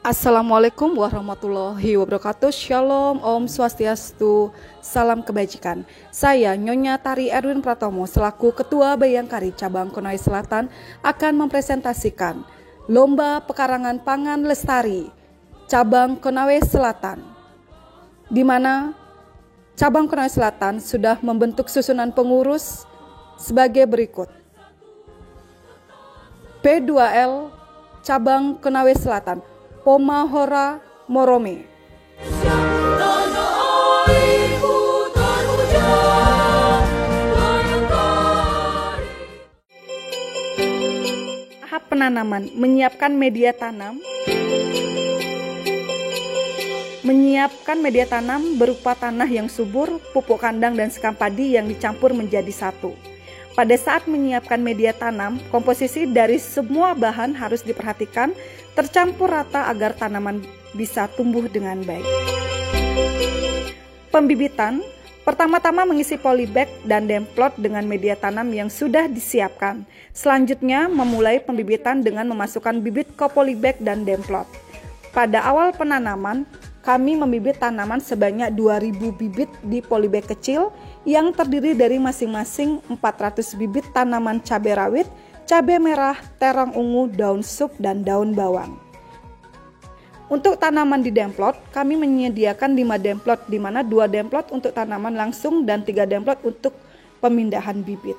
Assalamualaikum warahmatullahi wabarakatuh. Shalom, Om Swastiastu, salam kebajikan. Saya Nyonya Tari Erwin Pratomo selaku Ketua Bayangkari Cabang Konawe Selatan akan mempresentasikan Lomba Pekarangan Pangan Lestari Cabang Konawe Selatan, di mana Cabang Konawe Selatan sudah membentuk susunan pengurus sebagai berikut. P2L Cabang Konawe Selatan, Pomahora Morome. Tahap penanaman, menyiapkan media tanam. Menyiapkan media tanam berupa tanah yang subur, pupuk kandang dan sekam padi yang dicampur menjadi satu. Pada saat menyiapkan media tanam, komposisi dari semua bahan harus diperhatikan tercampur rata agar tanaman bisa tumbuh dengan baik. Pembibitan, pertama-tama mengisi polybag dan demplot dengan media tanam yang sudah disiapkan. Selanjutnya memulai pembibitan dengan memasukkan bibit ke polybag dan demplot. Pada awal penanaman, kami membibit tanaman sebanyak 2.000 bibit di polybag kecil yang terdiri dari masing-masing 400 bibit tanaman cabai rawit, cabai merah, terong ungu, daun sup, dan daun bawang. Untuk tanaman di demplot, kami menyediakan 5 demplot, di mana 2 demplot untuk tanaman langsung dan 3 demplot untuk pemindahan bibit.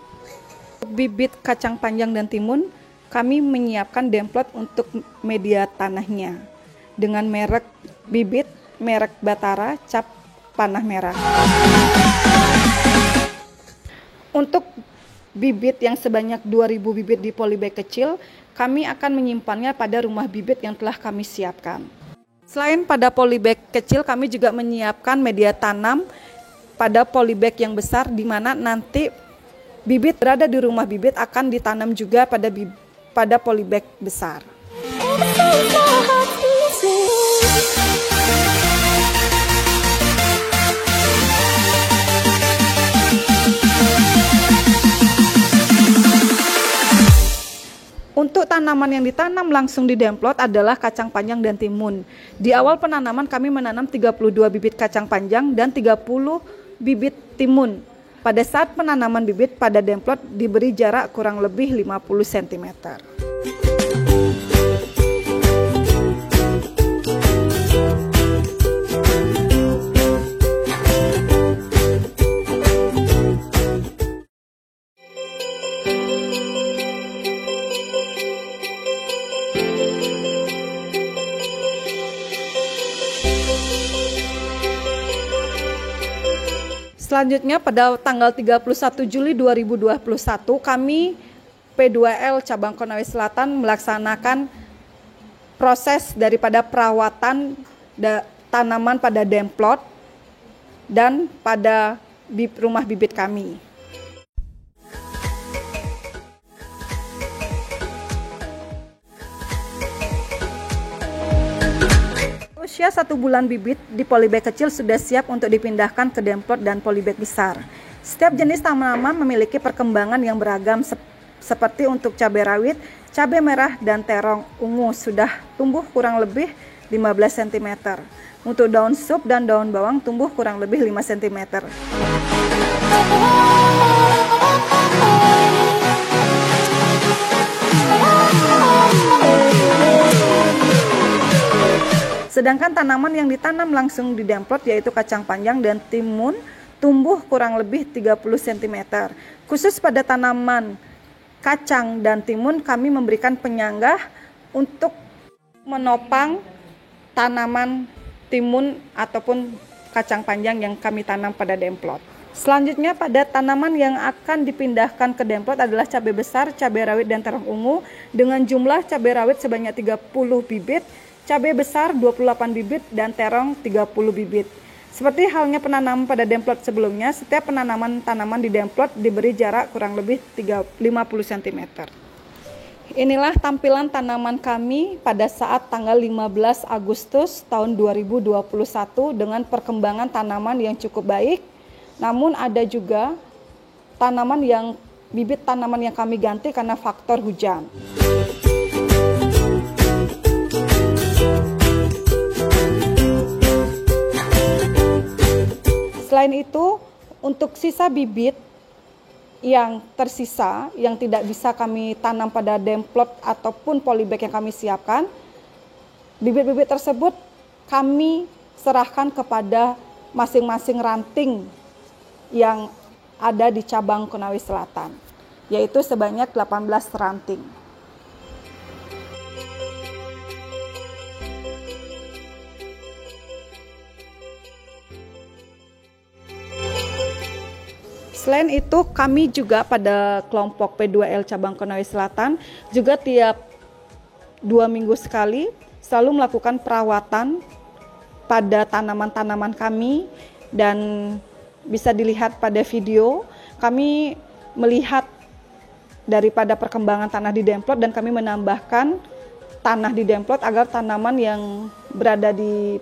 Bibit kacang panjang dan timun, kami menyiapkan demplot untuk media tanahnya dengan merek bibit, merek Batara, cap panah merah. Untuk bibit yang sebanyak 2.000 bibit di polybag kecil, kami akan menyimpannya pada rumah bibit yang telah kami siapkan. Selain pada polybag kecil, kami juga menyiapkan media tanam pada polybag yang besar, di mana nanti bibit berada di rumah bibit akan ditanam juga pada polybag besar. Untuk tanaman yang ditanam langsung di demplot adalah kacang panjang dan timun. Di awal penanaman kami menanam 32 bibit kacang panjang dan 30 bibit timun. Pada saat penanaman bibit pada demplot diberi jarak kurang lebih 50 cm. Selanjutnya pada tanggal 31 Juli 2021 kami P2L Cabang Konawe Selatan melaksanakan proses daripada perawatan tanaman pada demplot dan pada rumah bibit kami. Usia 1 bulan bibit di polybag kecil sudah siap untuk dipindahkan ke demplot dan polybag besar. Setiap jenis tanaman memiliki perkembangan yang beragam seperti untuk cabai rawit, cabai merah, dan terong ungu sudah tumbuh kurang lebih 15 cm. Untuk daun sup dan daun bawang tumbuh kurang lebih 5 cm. Sedangkan tanaman yang ditanam langsung di demplot yaitu kacang panjang dan timun tumbuh kurang lebih 30 cm. Khusus pada tanaman kacang dan timun kami memberikan penyanggah untuk menopang tanaman timun ataupun kacang panjang yang kami tanam pada demplot. Selanjutnya pada tanaman yang akan dipindahkan ke demplot adalah cabai besar, cabai rawit, dan terong ungu dengan jumlah cabai rawit sebanyak 30 bibit, cabai besar 28 bibit, dan terong 30 bibit. Seperti halnya penanaman pada demplot sebelumnya, setiap penanaman tanaman di demplot diberi jarak kurang lebih 50 cm. Inilah tampilan tanaman kami pada saat tanggal 15 Agustus tahun 2021 dengan perkembangan tanaman yang cukup baik. Namun ada juga bibit tanaman yang kami ganti karena faktor hujan. Selain itu, untuk sisa bibit yang tersisa, yang tidak bisa kami tanam pada demplot ataupun polybag yang kami siapkan, bibit-bibit tersebut kami serahkan kepada masing-masing ranting yang ada di cabang Konawe Selatan, yaitu sebanyak 18 ranting. Selain itu, kami juga pada kelompok P2L cabang Konawe Selatan juga tiap 2 minggu sekali selalu melakukan perawatan pada tanaman-tanaman kami, dan bisa dilihat pada video kami melihat daripada perkembangan tanah di demplot, dan kami menambahkan tanah di demplot agar tanaman yang berada di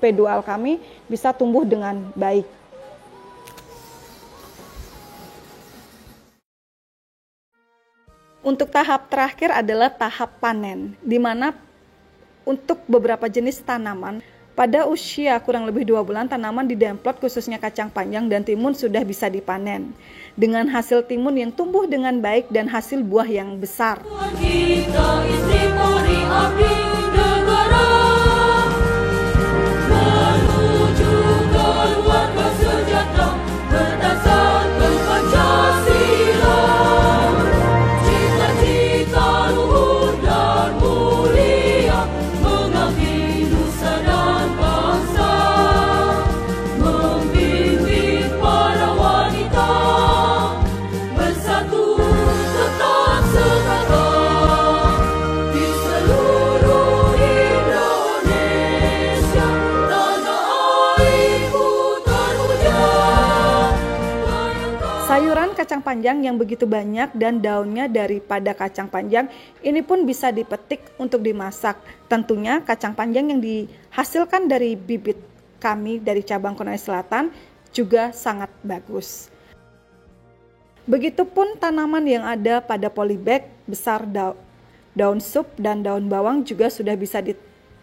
P2L kami bisa tumbuh dengan baik. Untuk tahap terakhir adalah tahap panen, di mana untuk beberapa jenis tanaman pada usia kurang lebih 2 bulan, tanaman di demplot khususnya kacang panjang dan timun sudah bisa dipanen dengan hasil timun yang tumbuh dengan baik dan hasil buah yang besar. Kita istri Polri abdi negara, menuju keluarga sejahtera berdasarkan Pancasila. Sayuran kacang panjang yang begitu banyak dan daunnya daripada kacang panjang ini pun bisa dipetik untuk dimasak. Tentunya kacang panjang yang dihasilkan dari bibit kami dari cabang Konawe Selatan juga sangat bagus. Begitupun tanaman yang ada pada polybag besar, daun sup dan daun bawang juga sudah bisa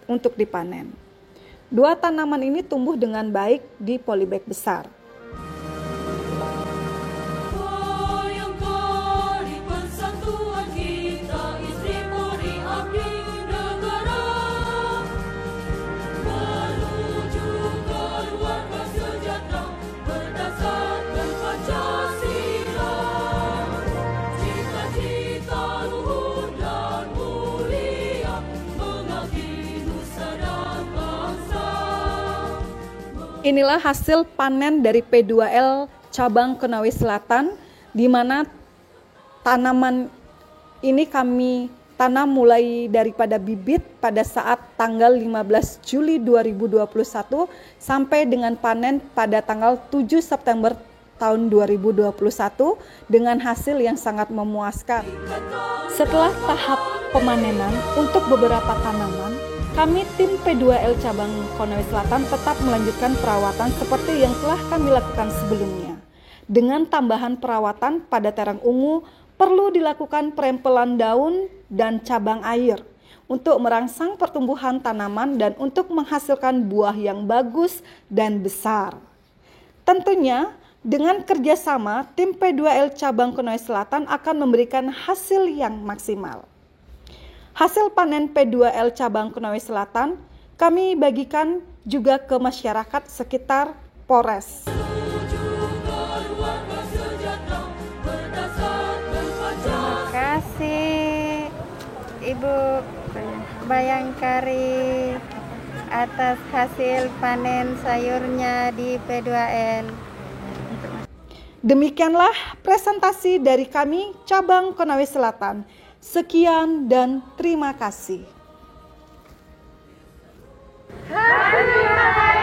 untuk dipanen. 2 tanaman ini tumbuh dengan baik di polybag besar. Inilah hasil panen dari P2L cabang Konawe Selatan, di mana tanaman ini kami tanam mulai daripada bibit pada saat tanggal 15 Juli 2021 sampai dengan panen pada tanggal 7 September tahun 2021 dengan hasil yang sangat memuaskan. Setelah tahap pemanenan untuk beberapa tanaman, kami tim P2L cabang Konawe Selatan tetap melanjutkan perawatan seperti yang telah kami lakukan sebelumnya. Dengan tambahan perawatan pada terang ungu, perlu dilakukan perempelan daun dan cabang air untuk merangsang pertumbuhan tanaman dan untuk menghasilkan buah yang bagus dan besar. Tentunya dengan kerjasama, tim P2L cabang Konawe Selatan akan memberikan hasil yang maksimal. Hasil panen P2L cabang Konawe Selatan kami bagikan juga ke masyarakat sekitar Polres. Terima kasih Ibu Bayangkari atas hasil panen sayurnya di P2L. Demikianlah presentasi dari kami cabang Konawe Selatan. Sekian dan terima kasih. Terima kasih.